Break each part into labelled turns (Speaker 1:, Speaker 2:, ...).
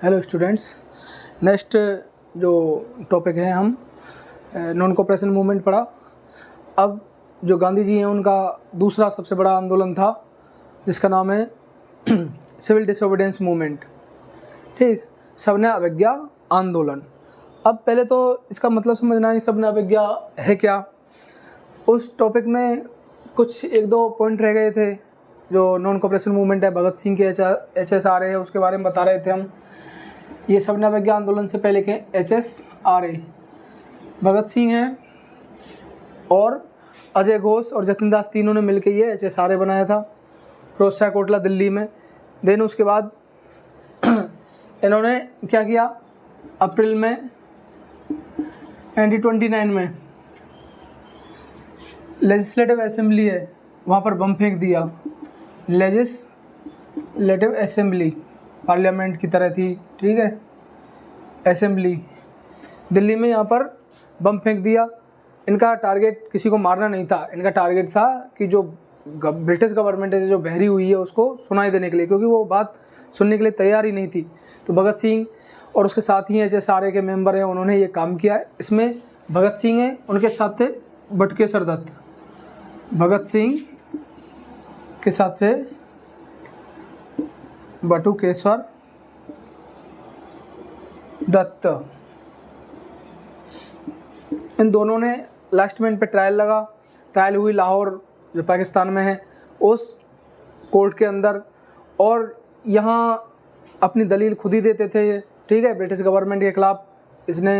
Speaker 1: Hello students, next जो topic है हम नॉन कोऑपरेशन मूवमेंट पढ़ा। अब जो गांधी जी हैं उनका दूसरा सबसे बड़ा आंदोलन था जिसका नाम है सिविल डिसोबीडियंस मूवमेंट। ठीक, सविनय अवज्ञा आंदोलन। अब पहले तो इसका मतलब समझना है सविनय अवज्ञा है क्या। उस टॉपिक में कुछ एक दो पॉइंट रह गए थे। जो नॉन कोऑपरेशन मूवमेंट है, भगत सिंह के HSRA है, उसके बारे में बता रहे थे हम। ये सविनय अवज्ञा आंदोलन से पहले के HSRA भगत सिंह हैं और अजय घोष और जतिन दास तीनों ने मिलकर ये HSRA बनाया था रोजशाह कोटला दिल्ली में। देन उसके बाद इन्होंने क्या किया, अप्रैल में 1929 में लेजिस्लेटिव असेंबली है वहाँ पर बम फेंक दिया। लेजिस्लेटिव असेंबली पार्लियामेंट की तरह थी, ठीक है, असेंबली दिल्ली में, यहाँ पर बम फेंक दिया। इनका टारगेट किसी को मारना नहीं था, इनका टारगेट था कि जो ब्रिटिश गवर्नमेंट है जो बहरी हुई है उसको सुनाई देने के लिए, क्योंकि वो बात सुनने के लिए तैयार ही नहीं थी। तो भगत सिंह और उसके साथी HSRA के मेंबर हैं, उन्होंने ये काम किया। इसमें भगत सिंह हैं, उनके साथ थे बटुकेश्वर दत्त। भगत सिंह के साथ से बटुकेश्वर दत्त, इन दोनों ने लास्ट में इन पे ट्रायल लगा। ट्रायल हुई लाहौर जो पाकिस्तान में है उस कोर्ट के अंदर, और यहाँ अपनी दलील खुद ही देते थे ये, ठीक है, ब्रिटिश गवर्नमेंट के खिलाफ। इसने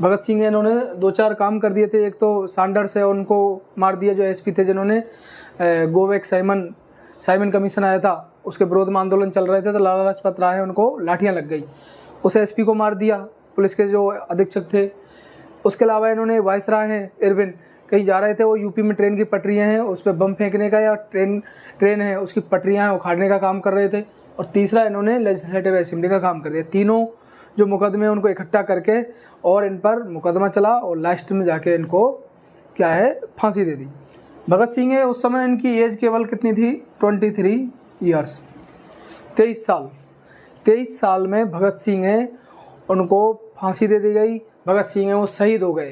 Speaker 1: भगत सिंह ने इन्होंने दो चार काम कर दिए थे। एक तो सैंडर्स है, उनको मार दिया जो SP थे, जिन्होंने गोवेक साइमन कमीशन आया था उसके विरोध में आंदोलन चल रहे थे, तो लाला लाजपत राय उनको लाठियाँ लग गई, उस SP को मार दिया, पुलिस के जो अधीक्षक थे। उसके अलावा इन्होंने वायसराय हैं इरविन, कहीं जा रहे थे, वो यूपी में ट्रेन की पटरियाँ हैं उस पर बम फेंकने का, या ट्रेन है उसकी पटरियाँ उखाड़ने का काम कर रहे थे। और तीसरा इन्होंने लेजिस्लेटिव असेंबली का काम कर दिया। तीनों जो मुकदमे उनको इकट्ठा करके और इन पर मुकदमा चला और लास्ट में जाके इनको क्या है, फांसी दे दी। भगत सिंह है, उस समय इनकी एज केवल कितनी थी, 23 ईयर्स, 23 साल में भगत सिंह है, उनको फांसी दे दी गई। भगत सिंह है वो शहीद हो गए।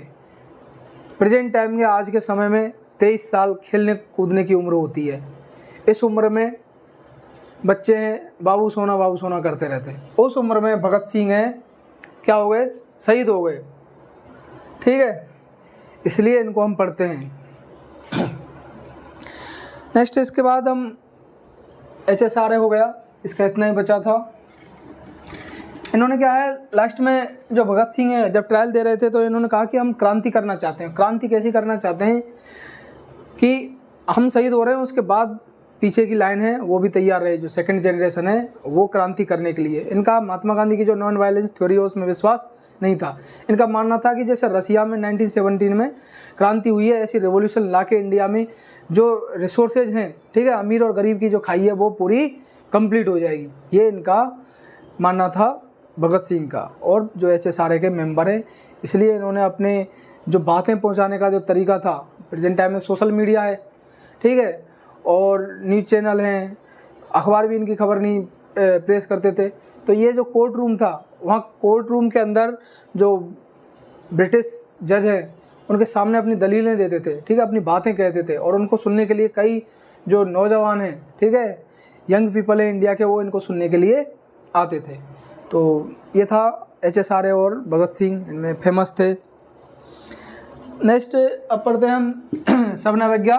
Speaker 1: प्रेजेंट टाइम के आज के समय में 23 साल खेलने कूदने की उम्र होती है। इस उम्र में बच्चे हैं बाबू सोना करते रहते हैं। उस उम्र में भगत सिंह हैं क्या हो गए, शहीद हो गए, ठीक है, इसलिए इनको हम पढ़ते हैं। नेक्स्ट इसके बाद हम HSRA हो गया, इसका इतना ही बचा था। इन्होंने क्या है, लास्ट में जो भगत सिंह है जब ट्रायल दे रहे थे तो इन्होंने कहा कि हम क्रांति करना चाहते हैं। क्रांति कैसी करना चाहते हैं कि हम शहीद हो रहे हैं, उसके बाद पीछे की लाइन है वो भी तैयार रहे, जो सेकंड जनरेशन है वो क्रांति करने के लिए। इनका महात्मा गांधी की जो नॉन वायलेंस थ्योरी है उसमें विश्वास नहीं था। इनका मानना था कि जैसे रसिया में 1917 में क्रांति हुई है, ऐसी रेवोल्यूशन ला के इंडिया में जो रिसोर्सेज हैं, ठीक है, अमीर और गरीब की जो खाई है वो पूरी कंप्लीट हो जाएगी। ये इनका मानना था भगत सिंह का और जो HSRA के मेंबर हैं। इसलिए इन्होंने अपने जो बातें पहुंचाने का जो तरीका था, प्रेजेंट टाइम में सोशल मीडिया है, ठीक है, और न्यूज़ चैनल हैं, अखबार भी इनकी खबर नहीं प्रेस करते थे। तो ये जो कोर्ट रूम था, वहाँ कोर्ट रूम के अंदर जो ब्रिटिश जज हैं उनके सामने अपनी दलीलें देते थे, ठीक है, अपनी बातें कहते थे, और उनको सुनने के लिए कई जो नौजवान हैं, ठीक है, यंग पीपल हैं इंडिया के, वो इनको सुनने के लिए आते थे। तो ये था HSRA और भगत सिंह, इनमें फेमस थे। नेक्स्ट अब पढ़ते हैं हम सविनय अवज्ञा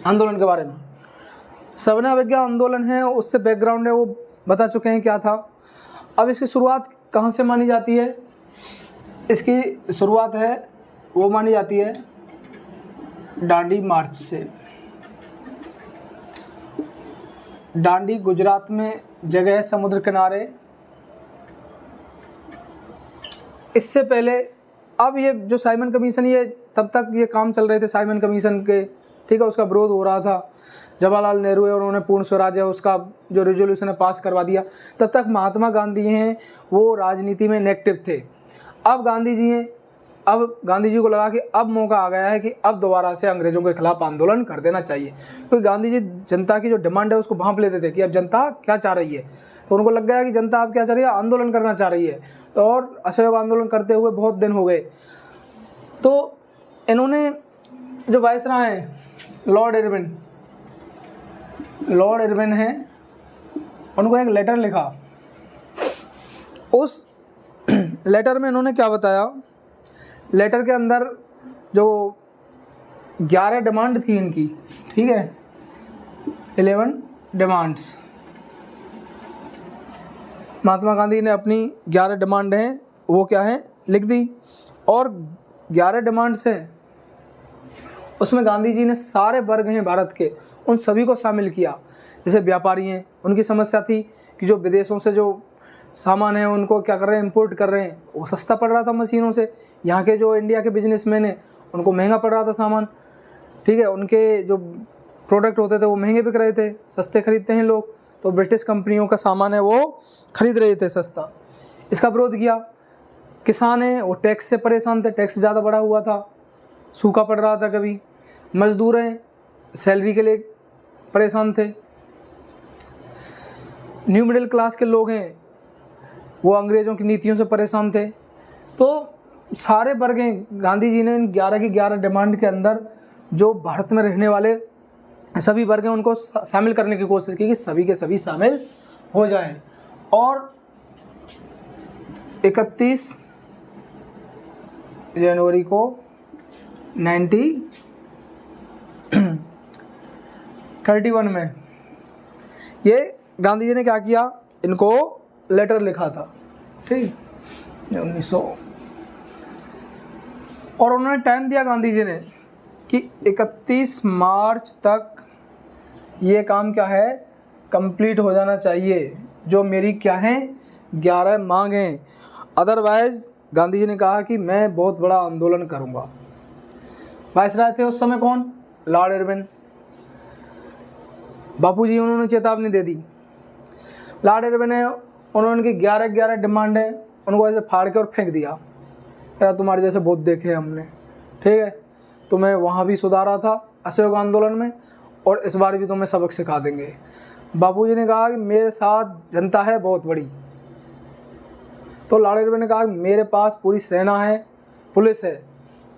Speaker 1: आंदोलन के बारे में। सविनय अवज्ञा आंदोलन है, उससे बैकग्राउंड है वो बता चुके हैं क्या था। अब इसकी शुरुआत कहाँ से मानी जाती है, इसकी शुरुआत है वो मानी जाती है डांडी मार्च से। डांडी गुजरात में जगह है, समुद्र किनारे। इससे पहले अब ये जो साइमन कमीशन, ये तब तक ये काम चल रहे थे साइमन कमीशन के, ठीक है, उसका विरोध हो रहा था। जवाहरलाल नेहरू है, उन्होंने पूर्ण स्वराज्य उसका जो रेजोल्यूशन है पास करवा दिया। तब तक महात्मा गांधी हैं वो राजनीति में नेगेटिव थे। अब गांधी जी हैं अब गांधी जी को लगा कि अब मौका आ गया है कि अब दोबारा से अंग्रेज़ों के खिलाफ आंदोलन कर देना चाहिए, क्योंकि गांधी जी जनता की जो डिमांड है उसको भांप लेते थे कि अब जनता क्या चाह रही है। तो उनको लग गया कि जनता अब क्या चाह रही है, आंदोलन करना चाह रही है, और असहयोग आंदोलन करते हुए बहुत दिन हो गए। तो इन्होंने जो वायसराय हैं लॉर्ड इरविन हैं, उनको एक लेटर लिखा। उस लेटर में इन्होंने क्या बताया, लेटर के अंदर जो 11 डिमांड थी इनकी, ठीक है, 11 डिमांड्स, महात्मा गांधी ने अपनी 11 डिमांड हैं वो क्या है लिख दी। और 11 डिमांड्स हैं, उसमें गांधी जी ने सारे वर्ग हैं भारत के, उन सभी को शामिल किया। जैसे व्यापारी हैं, उनकी समस्या थी कि जो विदेशों से जो सामान है उनको क्या कर रहे हैं, इंपोर्ट कर रहे हैं, वो सस्ता पड़ रहा था मशीनों से। यहाँ के जो इंडिया के बिजनेसमैन हैं उनको महंगा पड़ रहा था सामान, ठीक है, उनके जो प्रोडक्ट होते थे वो महंगे बिक रहे थे, सस्ते खरीदते हैं लोग, तो ब्रिटिश कंपनियों का सामान है वो खरीद रहे थे सस्ता। इसका विरोध किया। किसान हैं वो टैक्स से परेशान थे, टैक्स ज़्यादा बढ़ा हुआ था, सूखा पड़ रहा था कभी। मजदूर हैं सैलरी के लिए परेशान थे। न्यू मिडिल क्लास के लोग हैं वो अंग्रेज़ों की नीतियों से परेशान थे। तो सारे वर्ग हैं, गांधी जी ने इन 11 की 11 डिमांड के अंदर जो भारत में रहने वाले सभी वर्ग हैं उनको शामिल करने की कोशिश की कि सभी के सभी शामिल हो जाएं। और 31 जनवरी को 1931 में ये गांधी जी ने क्या किया, इनको लेटर लिखा था, ठीक, 1900, और उन्होंने टाइम दिया गांधी जी ने कि 31 मार्च तक ये काम क्या है, कंप्लीट हो जाना चाहिए, जो मेरी क्या है 11 मांग हैं। अदरवाइज़ गांधी जी ने कहा कि मैं बहुत बड़ा आंदोलन करूँगा। वायसराय थे उस समय कौन, लॉर्ड इरविन। बापूजी उन्होंने चेतावनी दे दी। लॉर्ड इरविन है, उन्होंने उनकी 11 डिमांड है उनको ऐसे फाड़ के और फेंक दिया। यार तुम्हारे जैसे बहुत देखे हमने, ठीक है, तुम्हें वहाँ भी सुधारा था असहयोग आंदोलन में, और इस बार भी तुम्हें सबक सिखा देंगे। बापूजी ने कहा कि मेरे साथ जनता है बहुत बड़ी। तो लॉर्ड इरविन ने कहा कि मेरे पास पूरी सेना है, पुलिस है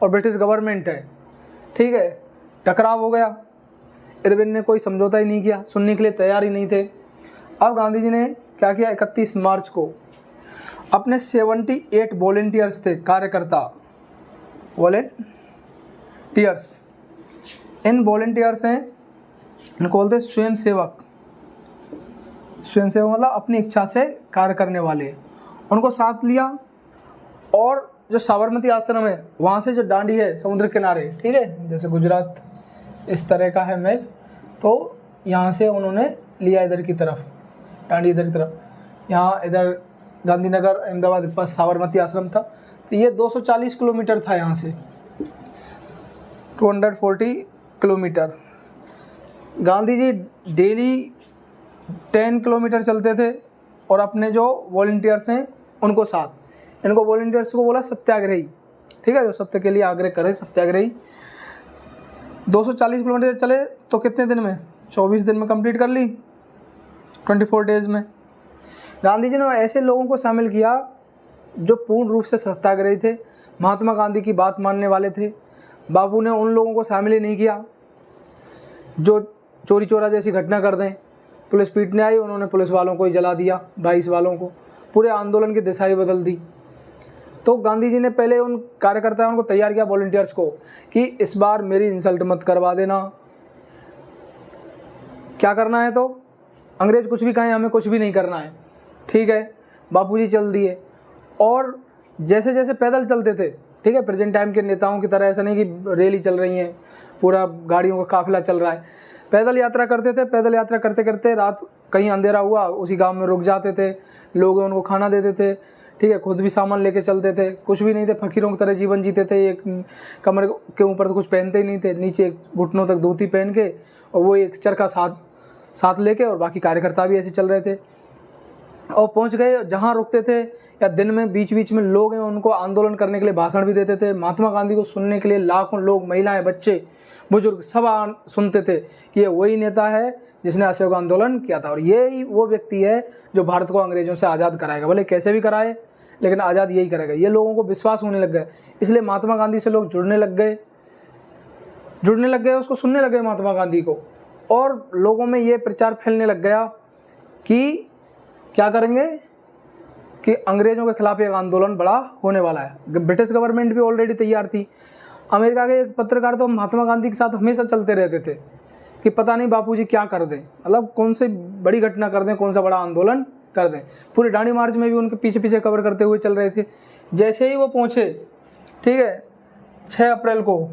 Speaker 1: और ब्रिटिश गवर्नमेंट है, ठीक है। टकराव हो गया, इरविन ने कोई समझौता ही नहीं किया, सुनने के लिए तैयार ही नहीं थे। अब गांधी जी ने क्या किया, 31 मार्च को अपने 78 वॉलेंटियर्स थे, कार्यकर्ता, वॉलेंटियर्स, इन वॉलेंटियर्स हैं, इनको बोलते स्वयं सेवक। स्वयं सेवक मतलब अपनी इच्छा से कार्य करने वाले, उनको साथ लिया। और जो साबरमती आश्रम है वहाँ से जो डांडी है समुद्र किनारे, ठीक है, जैसे गुजरात इस तरह का है मैप, तो यहाँ से उन्होंने लिया इधर की तरफ, डांडी इधर की तरफ, यहाँ इधर गांधीनगर अहमदाबाद के पास साबरमती आश्रम था। तो ये 240 किलोमीटर था यहाँ से, 240 kilometre. Gandhi ji daily 10 kilometre चलते थे और अपने जो वॉलंटियर्स हैं उनको साथ, इनको वॉलंटियर्स को बोला सत्याग्रही, ठीक है, जो सत्य के लिए आग्रह करें, सत्याग्रही। 240 किलोमीटर चले तो कितने दिन में, 24 दिन में कंप्लीट कर ली, 24 डेज़ में। गांधी जी ने ऐसे लोगों को शामिल किया जो पूर्ण रूप से सत्याग्रही थे, महात्मा गांधी की बात मानने वाले थे। बाबू ने उन लोगों को शामिल ही नहीं किया जो चोरी चोरा जैसी घटना कर दें। पुलिस पीटने आई, उन्होंने पुलिस वालों को ही जला दिया, 22 वालों को, पूरे आंदोलन की दिशा ही बदल दी। तो गांधी जी ने पहले उन कार्यकर्ताओं को तैयार किया, वॉलंटियर्स को, कि इस बार मेरी इंसल्ट मत करवा देना। क्या करना है, तो अंग्रेज़ कुछ भी कहें हमें कुछ भी नहीं करना है, ठीक है। बापूजी चल दिए, और जैसे जैसे पैदल चलते थे, ठीक है, प्रेजेंट टाइम के नेताओं की तरह ऐसा नहीं कि रैली चल रही है, पूरा गाड़ियों का काफिला चल रहा है, पैदल यात्रा करते थे। पैदल यात्रा करते करते रात कहीं अंधेरा हुआ, उसी गांव में रुक जाते थे, लोग उनको खाना देते थे, ठीक है, खुद भी सामान लेके चलते थे, कुछ भी नहीं थे, फकीरों की तरह जीवन जीते थे। एक कमर के ऊपर तो कुछ पहनते ही नहीं थे, नीचे घुटनों तक धोती पहन के, और वो एक चरखा साथ लेके, और बाकी कार्यकर्ता भी ऐसे चल रहे थे। और पहुंच गए जहां रुकते थे, या दिन में बीच बीच में लोग हैं उनको आंदोलन करने के लिए भाषण भी देते थे। महात्मा गांधी को सुनने के लिए लाखों लोग, महिलाएं, बच्चे, बुजुर्ग सब सुनते थे कि ये वही नेता है जिसने असहयोग आंदोलन किया था, और यही वो व्यक्ति है जो भारत को अंग्रेजों से आज़ाद कराएगा। भले कैसे भी कराए, लेकिन आज़ाद यही करेगा। ये लोगों को विश्वास होने लग गया, इसलिए महात्मा गांधी से लोग जुड़ने लग गए, उसको सुनने लगे महात्मा गांधी को, और लोगों में ये प्रचार फैलने लग गया कि क्या करेंगे कि अंग्रेज़ों के खिलाफ एक आंदोलन बड़ा होने वाला है। ब्रिटिश गवर्नमेंट भी ऑलरेडी तैयार थी। अमेरिका के एक पत्रकार तो महात्मा गांधी के साथ हमेशा चलते रहते थे कि पता नहीं बापूजी क्या कर दें, मतलब कौन सी बड़ी घटना कर दें, कौन सा बड़ा आंदोलन कर दें। पूरे दांडी मार्च में भी उनके पीछे पीछे कवर करते हुए चल रहे थे। जैसे ही वो पहुँचे, ठीक है, 6 अप्रैल को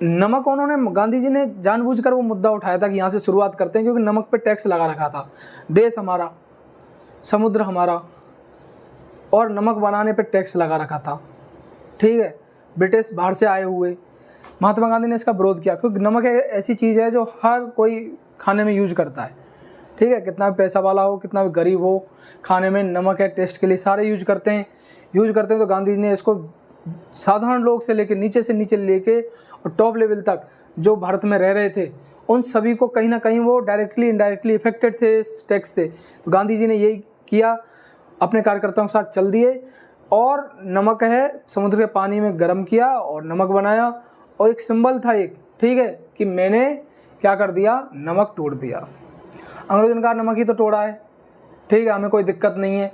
Speaker 1: नमक, उन्होंने, गांधी जी ने जानबूझकर वो मुद्दा उठाया था कि यहाँ से शुरुआत करते हैं, क्योंकि नमक पे टैक्स लगा रखा था। देश हमारा, समुद्र हमारा, और नमक बनाने पे टैक्स लगा रखा था, ठीक है, ब्रिटिश बाहर से आए हुए। महात्मा गांधी ने इसका विरोध किया, क्योंकि नमक एक ऐसी चीज़ है जो हर कोई खाने में यूज करता है, ठीक है, कितना भी पैसा वाला हो, कितना भी गरीब हो, खाने में नमक है, टेस्ट के लिए सारे यूज करते हैं। तो गांधी जी ने इसको साधारण लोग से लेके, नीचे से नीचे लेके और टॉप लेवल तक जो भारत में रह रहे थे, उन सभी को कहीं ना कहीं वो डायरेक्टली इनडायरेक्टली इफेक्टेड थे इस टैक्स से। तो गांधी जी ने यही किया, अपने कार्यकर्ताओं के साथ चल दिए, और नमक है समुद्र के पानी में गर्म किया और नमक बनाया, और एक सिंबल था एक, ठीक है, कि मैंने क्या कर दिया, नमक तोड़ दिया। अंग्रेजों ने कहा नमक ही तो तोड़ा है, ठीक है, हमें कोई दिक्कत नहीं है।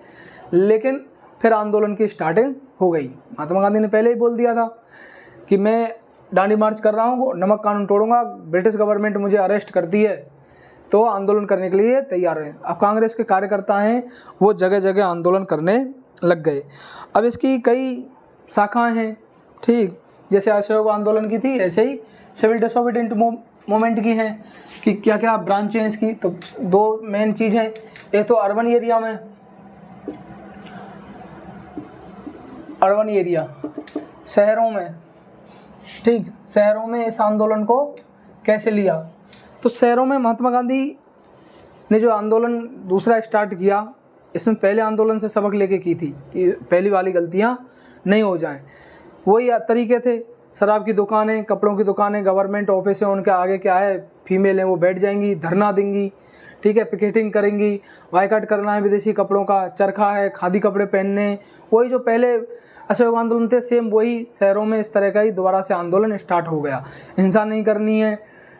Speaker 1: लेकिन फिर आंदोलन की स्टार्टिंग हो गई। महात्मा गांधी ने पहले ही बोल दिया था कि मैं दांडी मार्च कर रहा हूँ, नमक कानून तोड़ूंगा, ब्रिटिश गवर्नमेंट मुझे अरेस्ट करती है, तो आंदोलन करने के लिए तैयार हैं। अब कांग्रेस के कार्यकर्ता हैं वो जगह जगह आंदोलन करने लग गए। अब इसकी कई शाखाएं हैं, ठीक, जैसे असहयोग आंदोलन की थी, ऐसे ही सिविल डिसोबीडिएंट मूवमेंट की हैं कि क्या क्या ब्रांचें हैं इसकी। तो 2 मेन चीज़ हैं, एक तो अर्बन एरिया, शहरों में, ठीक, शहरों में इस आंदोलन को कैसे लिया। तो शहरों में महात्मा गांधी ने जो आंदोलन दूसरा स्टार्ट किया, इसमें पहले आंदोलन से सबक लेके की थी कि पहली वाली गलतियां नहीं हो जाएं। वही तरीके थे, शराब की दुकानें, कपड़ों की दुकानें, गवर्नमेंट ऑफिस है, उनके आगे क्या है, फीमेल हैं वो बैठ जाएंगी, धरना देंगी, ठीक है, पिकेटिंग करेंगी, बायकॉट करना है विदेशी कपड़ों का, चरखा है, खादी कपड़े पहनने। वही जो पहले असहयोग आंदोलन थे, सेम वही शहरों में इस तरह का ही दोबारा से आंदोलन स्टार्ट हो गया। हिंसा नहीं करनी है,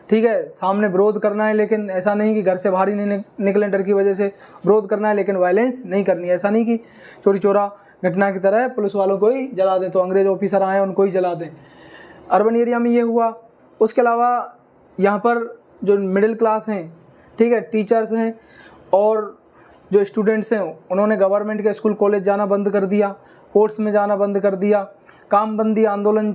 Speaker 1: ठीक है, सामने विरोध करना है, लेकिन ऐसा नहीं कि घर से बाहर ही नहीं निकलें डर की वजह से, विरोध करना है, लेकिन वायलेंस नहीं करनी है। ऐसा नहीं कि चोरी चोरा घटना की तरह पुलिस वालों को ही जला दें, तो अंग्रेज ऑफिसर आए उनको ही जला दें। अर्बन एरिया में ये हुआ। उसके अलावा यहाँ पर जो मिडिल क्लास हैं, ठीक है, टीचर्स हैं और जो स्टूडेंट्स हैं, उन्होंने गवर्नमेंट के स्कूल कॉलेज जाना बंद कर दिया, कोर्ट्स में जाना बंद कर दिया, काम बंदी आंदोलन